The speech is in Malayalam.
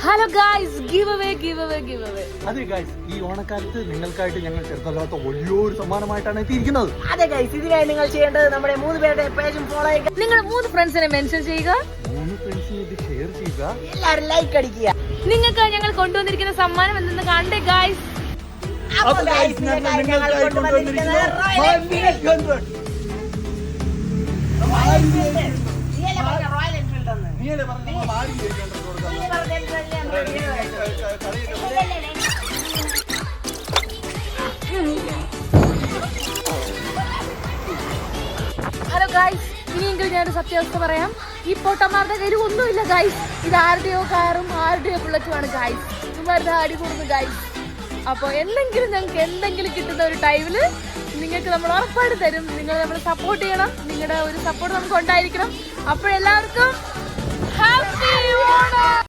Hello guys, give away. അതെ ഗൈസ്, ഈ ഓണക്കാലത്ത് നിങ്ങൾക്കായിട്ട് ഞങ്ങൾ ചെറുതല്ലാത്ത വലിയൊരു സമ്മാനമായിട്ടാണ് എത്തിയിരിക്കുന്നത്. അതെ ഗൈസ്, ഇതിനായി നിങ്ങൾ ചെയ്യേണ്ടത് നമ്മുടെ 3 പേരുടെ പേജും ഫോളോ ചെയ്യുക. നിങ്ങളുടെ 3 ഫ്രണ്ട്സിനെ മെൻഷൻ ചെയ്യുക. 3 ഫ്രണ്ട്സിന് ഇത് ഷെയർ ചെയ്യുക. എല്ലാവരും ലൈക്ക് അടിക്കുക. നിങ്ങൾക്ക് ഞങ്ങൾ കൊണ്ടുവന്നിരിക്കുന്ന സമ്മാനം എന്തെന്ന് കണ്ടേ ഗൈസ്. അപ്പോൾ ഗൈസ്, നിങ്ങൾക്കായി ഞങ്ങൾ കൊണ്ടുവന്നിരിക്കുന്നത് റോയൽ എൻഫീൽഡ്. ഹലോ ഗൈസ്, ഇനിയെങ്കിലും ഞാനൊരു സത്യാവസ്ഥ പറയാം. ഈ പൊട്ടന്മാരുടെ കയ്യിൽ ഒന്നുമില്ല ഗൈസ്. ഇത് ആരുടെയോ കാറും ആരുടെയോ ബുള്ളറ്റുമാണ് ഗൈസ്. ഇവരുടെ അടി കൂടുന്നു ഗൈസ്. അപ്പോൾ ഞങ്ങൾക്ക് എന്തെങ്കിലും കിട്ടുന്ന ഒരു ടൈമില് നിങ്ങൾക്ക് നമ്മൾ ഉറപ്പായിട്ട് തരും. നിങ്ങൾ നമ്മളെ സപ്പോർട്ട് ചെയ്യണം. നിങ്ങളുടെ ഒരു സപ്പോർട്ട് നമുക്ക് ഉണ്ടായിരിക്കണം. അപ്പോൾ എല്ലാവർക്കും ഹാപ്പി ഓണം.